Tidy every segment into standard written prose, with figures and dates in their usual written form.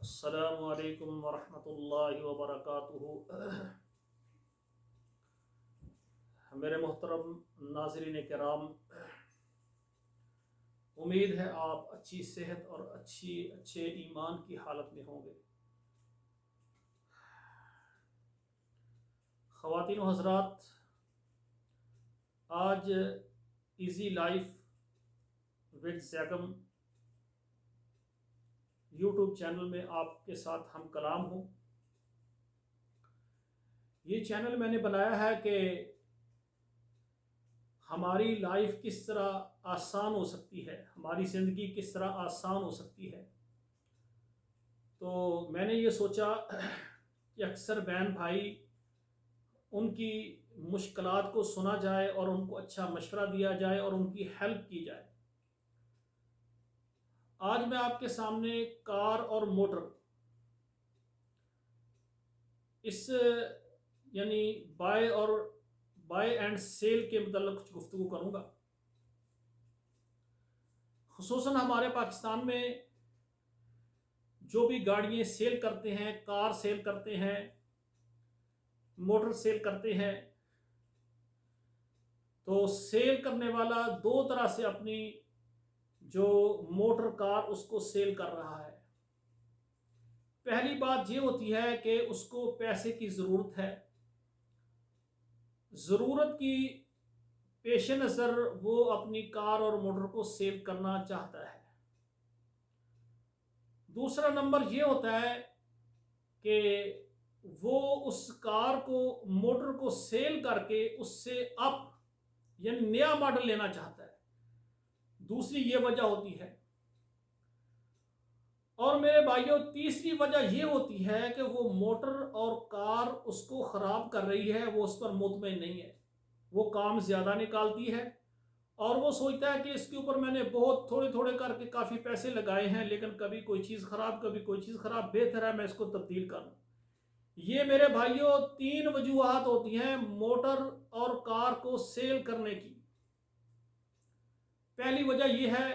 अस्सलामु अलैकुम वरहमतुल्लाहि वबरकातुहू। मेरे मोहतरम नाज़रीन किराम, उम्मीद है आप अच्छी सेहत और अच्छे ईमान की हालत में होंगे। ख़वातीन व हज़रात, आज इजी लाइफ विद ज़ैकम यूट्यूब चैनल में आपके साथ हम कलाम हूँ। ये चैनल मैंने बनाया है कि हमारी लाइफ किस तरह आसान हो सकती है, हमारी ज़िंदगी किस तरह आसान हो सकती है। तो मैंने ये सोचा कि अक्सर बहन भाई उनकी मुश्किलात को सुना जाए और उनको अच्छा मशवरा दिया जाए और उनकी हेल्प की जाए। आज मैं आपके सामने कार और मोटर, इस यानी बाय एंड सेल के मतलब कुछ गुफ्तगू करूँगा। खुसूसन हमारे पाकिस्तान में जो भी गाड़ियाँ सेल करते हैं, कार सेल करते हैं, मोटर सेल करते हैं, तो सेल करने वाला दो तरह से अपनी जो मोटर कार उसको सेल कर रहा है। पहली बात ये होती है कि उसको पैसे की ज़रूरत है, ज़रूरत की पेश नज़र वो अपनी कार और मोटर को सेल करना चाहता है। दूसरा नंबर ये होता है कि वो उस कार को, मोटर को सेल करके उससे अप यानी नया मॉडल लेना चाहता है। दूसरी ये वजह होती है। और मेरे भाइयों, तीसरी वजह ये होती है कि वो मोटर और कार उसको ख़राब कर रही है, वो उस पर मुतमईन नहीं है, वो काम ज़्यादा निकालती है और वो सोचता है कि इसके ऊपर मैंने बहुत थोड़े थोड़े करके काफ़ी पैसे लगाए हैं, लेकिन कभी कोई चीज़ ख़राब, कभी कोई चीज़ ख़राब, बेहतर है मैं इसको तब्दील कर लूँ। ये मेरे भाइयों तीन वजूहात होती हैं मोटर और कार को सेल करने की। पहली वजह यह है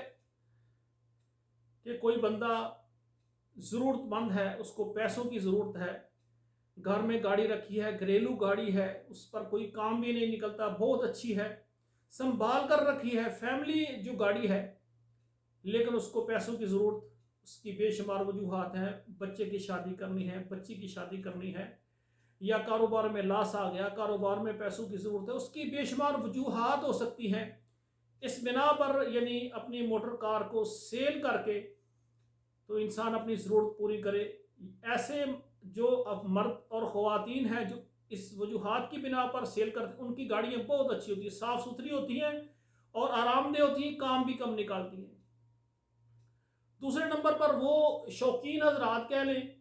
कि कोई बंदा ज़रूरतमंद है, उसको पैसों की ज़रूरत है, घर में गाड़ी रखी है, घरेलू गाड़ी है, उस पर कोई काम भी नहीं निकलता, बहुत अच्छी है, संभाल कर रखी है, फैमिली जो गाड़ी है, लेकिन उसको पैसों की ज़रूरत, उसकी बेशुमार वजूहात हैं। बच्चे की शादी करनी है, बच्ची की शादी करनी है, या कारोबार में लॉस आ गया, कारोबार में पैसों की ज़रूरत है, उसकी बेशुमार वजूहात हो सकती हैं। इस बिना पर यानी अपनी मोटर कार को सेल करके तो इंसान अपनी ज़रूरत पूरी करे। ऐसे जो अब मर्द और ख़वातीन हैं जो इस वजूहात की बिना पर सेल करते, उनकी गाड़ियाँ बहुत अच्छी होती हैं, साफ़ सुथरी होती हैं और आरामदेह होती हैं, काम भी कम निकालती हैं। दूसरे नंबर पर वो शौकीन हजरात कह लें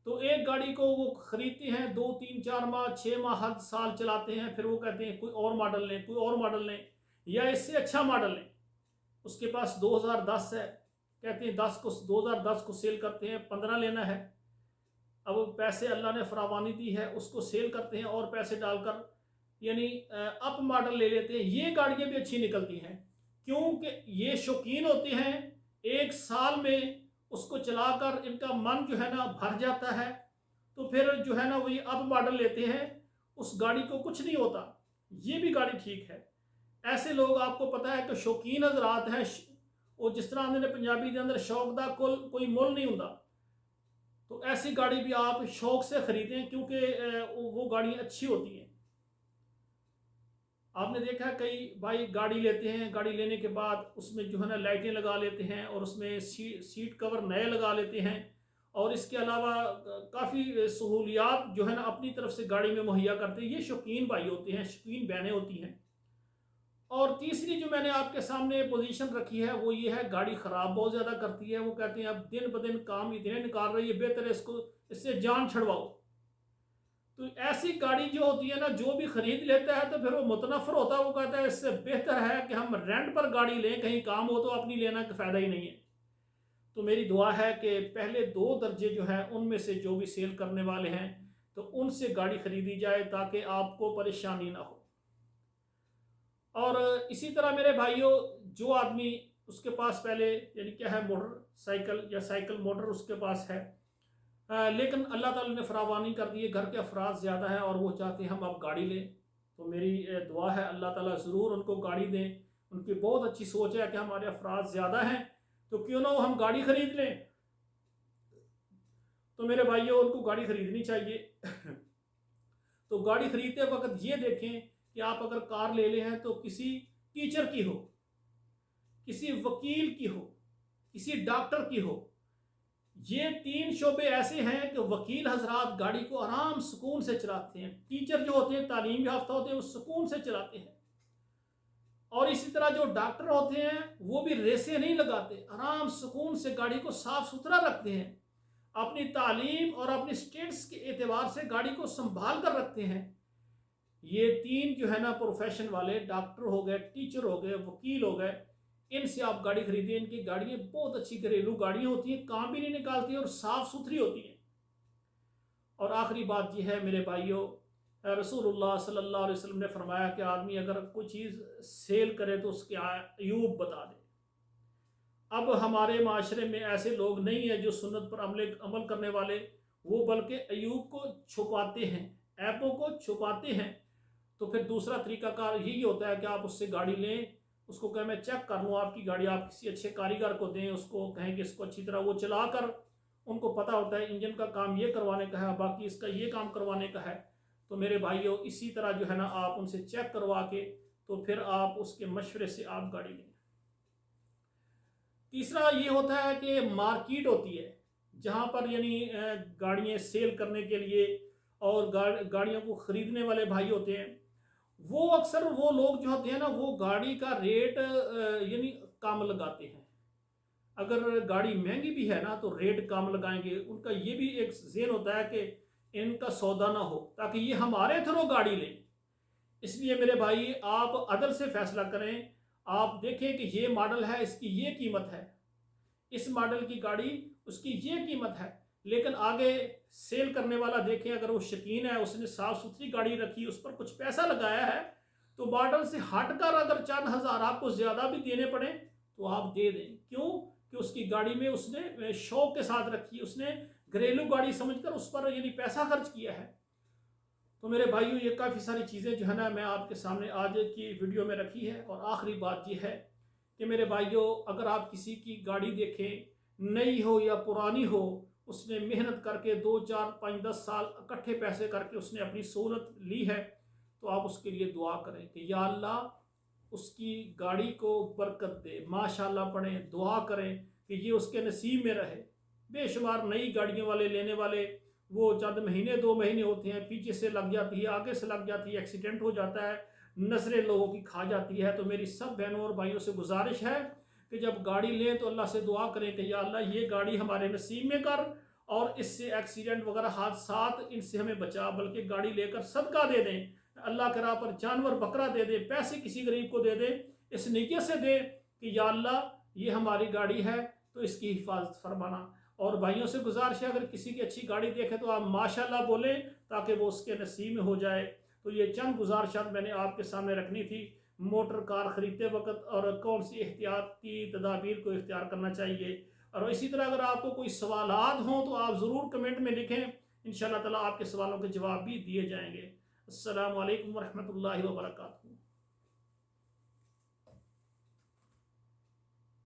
तो एक गाड़ी को वो ख़रीदते हैं, 2 3 4 माह 6 माह हर साल चलाते हैं, फिर वो कहते हैं कोई और मॉडल लें, कोई और मॉडल लें या इससे अच्छा मॉडल लें। उसके पास 2010 है, कहते हैं 2010 को सेल करते हैं, 15 लेना है। अब पैसे अल्लाह ने फरावानी दी है, उसको सेल करते हैं और पैसे डालकर यानी अप मॉडल ले लेते हैं। ये गाड़ियाँ भी अच्छी निकलती हैं क्योंकि ये शौकीन होते हैं, एक साल में उसको चलाकर इनका मन जो है ना भर जाता है, तो फिर जो है ना वही अप मॉडल लेते हैं, उस गाड़ी को कुछ नहीं होता, ये भी गाड़ी ठीक है। ऐसे लोग आपको पता है कि शौकीन हजरात हैं, और जिस तरह आंदे ने पंजाबी के अंदर शौक दा कोई मुल नहीं होता, तो ऐसी गाड़ी भी आप शौक से ख़रीदें क्योंकि वो गाड़ी अच्छी होती हैं। आपने देखा है कई भाई गाड़ी लेते हैं, गाड़ी लेने के बाद उसमें जो है ना लाइटें लगा लेते हैं और उसमें सीट कवर नए लगा लेते हैं, और इसके अलावा काफ़ी सहूलियात जो है ना अपनी तरफ से गाड़ी में मुहैया करते हैं। ये शौकीन भाई होते हैं, शौकीन बहनें होती हैं। और तीसरी जो मैंने आपके सामने पोजीशन रखी है वो ये है, गाड़ी ख़राब बहुत ज़्यादा करती है। वो कहते हैं अब दिन ब दिन काम इतने निकाल रही है, बेहतर है इससे जान छड़वाओ। तो ऐसी गाड़ी जो होती है ना, जो भी खरीद लेता है तो फिर वो मुतनफ़र होता है, वो कहता है इससे बेहतर है कि हम रेंट पर गाड़ी लें, कहीं काम हो तो अपनी लेना का फ़ायदा ही नहीं है। तो मेरी दुआ है कि पहले 2 दर्जे जो हैं उनमें से जो भी सेल करने वाले हैं तो उनसे गाड़ी ख़रीदी जाए ताकि आपको परेशानी ना हो। और इसी तरह मेरे भाइयों, जो आदमी उसके पास पहले यानी क्या है, मोटरसाइकिल या साइकिल मोटर उसके पास है, लेकिन अल्लाह ताला ने फरावानी कर दी है, घर के अफराद ज़्यादा है और वो चाहते हैं हम अब गाड़ी लें। तो मेरी दुआ है अल्लाह ताला ज़रूर उनको गाड़ी दें। उनकी बहुत अच्छी सोच है कि हमारे अफराद ज़्यादा हैं तो क्यों ना वो हम गाड़ी ख़रीद लें। तो मेरे भाइयों, उनको गाड़ी ख़रीदनी चाहिए। तो गाड़ी ख़रीदते वक्त ये देखें कि आप अगर कार ले हैं तो किसी टीचर की हो, किसी वकील की हो, किसी डॉक्टर की हो। ये 3 शोबे ऐसे हैं कि वकील हजरात गाड़ी को आराम सुकून से चलाते हैं, टीचर जो होते हैं तालीम याफ्ता होते हैं वो सुकून से चलाते हैं, और इसी तरह जो डॉक्टर होते हैं वो भी रेसे नहीं लगाते, आराम सुकून से गाड़ी को साफ सुथरा रखते हैं, अपनी तालीम और अपनी स्टेट्स के एतबार से गाड़ी को संभाल कर रखते हैं। ये 3 जो है ना प्रोफेशन वाले, डॉक्टर हो गए, टीचर हो गए, वकील हो गए, इनसे आप गाड़ी खरीदें। इनकी गाड़ियाँ बहुत अच्छी घरेलू गाड़ियाँ होती हैं, काम भी नहीं निकालती और साफ़ सुथरी होती हैं। और आखिरी बात यह है मेरे भाइयों, रसूलुल्लाह सल्लल्लाहु अलैहि वसल्लम ने फरमाया कि आदमी अगर कोई चीज़ सेल करे तो उसके अयूब बता दे। अब हमारे माशरे में ऐसे लोग नहीं हैं जो सुन्नत पर अमल करने वाले, वो बल्कि अयूब को छुपाते हैं, ऐपों को छुपाते हैं। तो फिर दूसरा तरीकाकार यही होता है कि आप उससे गाड़ी लें, उसको कहें मैं चेक कर लूँ आपकी गाड़ी, आप किसी अच्छे कारीगर को दें, उसको कहें कि इसको अच्छी तरह वो चला कर, उनको पता होता है इंजन का काम ये करवाने का है, बाकी इसका ये काम करवाने का है। तो मेरे भाइयों, इसी तरह जो है ना आप उनसे चेक करवा के तो फिर आप उसके मशवरे से आप गाड़ी लें। तीसरा ये होता है कि मार्केट होती है जहाँ पर यानी गाड़ियाँ सेल करने के लिए और गाड़ियों को ख़रीदने वाले भाई होते हैं, वो अक्सर वो लोग जो होते हैं ना वो गाड़ी का रेट यानी कम लगाते हैं। अगर गाड़ी महंगी भी है ना तो रेट कम लगाएंगे। उनका ये भी एक ज़हन होता है कि इनका सौदा ना हो ताकि ये हमारे थ्रू गाड़ी लें। इसलिए मेरे भाई, आप अदल से फैसला करें। आप देखें कि ये मॉडल है, इसकी ये कीमत है, इस मॉडल की गाड़ी उसकी ये कीमत है, लेकिन आगे सेल करने वाला देखें अगर वो शकीन है, उसने साफ सुथरी गाड़ी रखी, उस पर कुछ पैसा लगाया है, तो मॉडल से हटकर अगर चंद हज़ार आपको ज़्यादा भी देने पड़े तो आप दे दें। क्यों? कि उसकी गाड़ी में उसने शौक के साथ रखी, उसने घरेलू गाड़ी समझकर उस पर यानी पैसा खर्च किया है। तो मेरे भाइयों, ये काफ़ी सारी चीज़ें जो है ना मैं आपके सामने आज की वीडियो में रखी है। और आखिरी बात ये है कि मेरे भाइयों, अगर आप किसी की गाड़ी देखें, नई हो या पुरानी हो, उसने मेहनत करके 2, 4, 5, 10 साल इकट्ठे पैसे करके उसने अपनी सहूलत ली है, तो आप उसके लिए दुआ करें कि या अल्लाह उसकी गाड़ी को बरकत दे, माशाल्लाह पढ़ें, दुआ करें कि ये उसके नसीब में रहे। बेशुमार नई गाड़ियों वाले लेने वाले, वो चंद महीने 2 महीने होते हैं, पीछे से लग जाती है, आगे से लग जाती है, एक्सीडेंट हो जाता है, नज़रें लोगों की खा जाती है। तो मेरी सब बहनों और भाइयों से गुजारिश है कि जब गाड़ी लें तो अल्लाह से दुआ करें कि या अल्लाह ये गाड़ी हमारे नसीब में कर और इससे एक्सीडेंट वगैरह हादसात इनसे हमें बचा, बल्कि गाड़ी लेकर सदका दे दें, अल्लाह के राह पर जानवर बकरा दे दे, पैसे किसी गरीब को दे दे, इस नीयत से दे कि या अल्लाह ये हमारी गाड़ी है तो इसकी हिफाजत फरमाना। और भाइयों से गुजारिश है अगर किसी की अच्छी गाड़ी देखे तो आप माशाल्लाह बोलें ताकि वो उसके नसीब में हो जाए। तो ये चंद गुजारिशात मैंने आपके सामने रखनी थी मोटर कार ख़रीदते वक्त, और कौन सी एहतियाती तदाबीर को इख्तियार करना चाहिए। और इसी तरह अगर आपको कोई सवालात हों तो आप ज़रूर कमेंट में लिखें, इंशाअल्लाह ताला आपके सवालों के जवाब भी दिए जाएंगे। अस्सलामु अलैकुम वरहमतुल्लाहि वबरकातुहू।